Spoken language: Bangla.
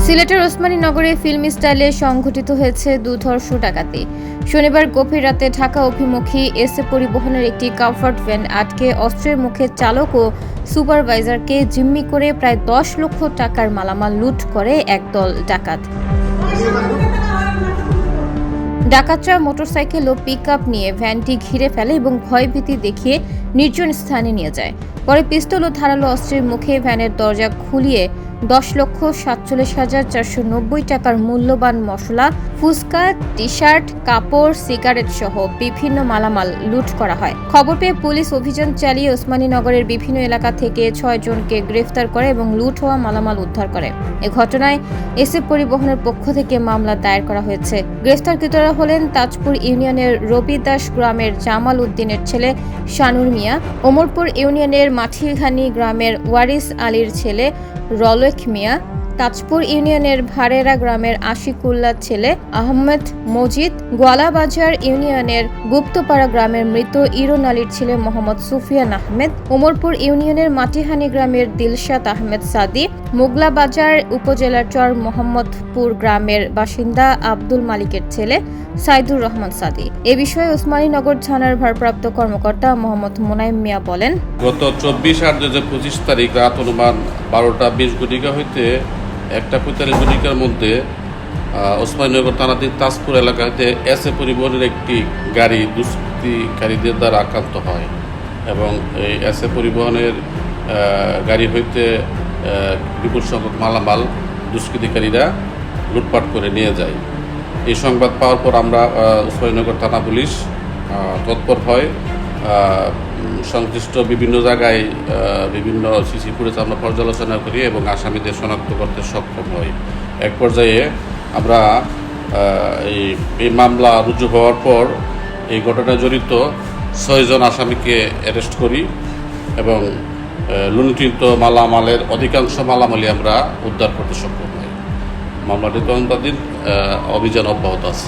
সিলেটের ওসমানীনগরে ফিল্মি স্টাইলে সংঘটিত হয়েছে দুর্ধর্ষ ডাকাতি। শনিবার গভীর রাতে ঢাকা অভিমুখী এসএ পরিবহনের একটি কমফর্ট ভ্যান আটকে অস্ত্রের মুখে চালক ও সুপারভাইজারকে জিম্মি করে প্রায় 10 লক্ষ টাকার মালামাল লুট করে একদল ডাকাত। ডাকাতরা মোটরসাইকেল ও পিকআপ নিয়ে ভ্যানটি ঘিরে ফেলে এবং ভয়ভীতি দেখিয়ে নির্জন স্থানে নিয়ে যায়। পরে পিস্তল ও ধারালো অস্ত্রের মুখে ভ্যানের দরজা খুলিয়ে 10,47,490 টাকার মূল্যবান মশলা, ফুসকা, টি-শার্ট, কাপড়, সিগারেট সহ বিভিন্ন মালামাল লুট করা হয়। খবর পেয়ে পুলিশ অভিযান চালিয়ে ওসমানীনগরের বিভিন্ন এলাকা থেকে 6 জনকে গ্রেফতার করে এবং লুট হওয়া মালামাল উদ্ধার করে। এ ঘটনায় এসএ পরিবহনের পক্ষ থেকে মামলা দায়ের করা হয়েছে। গ্রেফতারকৃতরা হলেন তাজপুর ইউনিয়নের রবিদাস গ্রামের জামাল উদ্দিনের ছেলে শানুর মিয়া, ওমরপুর ইউনিয়নের মাঠিলঘানি গ্রামের ওয়ারিস আলীর ছেলে রলেখ মিয়া, তাজপুর ইউনিয়নের ভারেরা গ্রামের আশিকুল্লাহ ছেলে আহমেদ মজিদ, গোয়ালাবাজার ইউনিয়নের গুপ্তপাড়া গ্রামের মৃত ইরন আলীর ছেলে মোহাম্মদ সুফিয়ান আহমেদ, ওমরপুর ইউনিয়নের মাটিহানি গ্রামের দিলশাদ আহমেদ সাদি, মোগলাবাজার উপজেলার চর মোহাম্মদপুর গ্রামের বাসিন্দা আব্দুল মালিকের ছেলে সাইদুর রহমান সাদি। এ বিষয়ে ওসমানীনগর থানার ভারপ্রাপ্ত কর্মকর্তা মোহাম্মদ মোনায়েম মিয়া বলেন, গত 24/8/2025 তারিখ রাত অনুমান 12:20 ঘটিকা হইতে 1:45 ঘটিকার মধ্যে ওসমানীনগর থানাধীন তাজপুর এলাকা হইতে এসএ পরিবহনের একটি গাড়ি দুষ্কৃতিকারীদের দ্বারা আক্রান্ত হয় এবং এই এসএ পরিবহনের গাড়ি হইতে বিপুল সংখ্যক মালামাল দুষ্কৃতিকারীরা লুটপাট করে নিয়ে যায়। এই সংবাদ পাওয়ার পর আমরা ওসমানীনগর থানা পুলিশ তৎপর হয়। সংশ্লিষ্ট বিভিন্ন জায়গায় বিভিন্ন সিসি ফুটেজ আমরা পর্যালোচনা করি এবং আসামিদের শনাক্ত করতে সক্ষম হই। এক পর্যায়ে আমরা এই মামলা রুজু হওয়ার পর এই ঘটনায় জড়িত 6 জন আসামিকে অ্যারেস্ট করি এবং লুণ্ঠিত মালামালের অধিকাংশ মালামালই আমরা উদ্ধার করতে সক্ষম হই। মামলাটি তদন্তাধীন, অভিযান অব্যাহত আছে।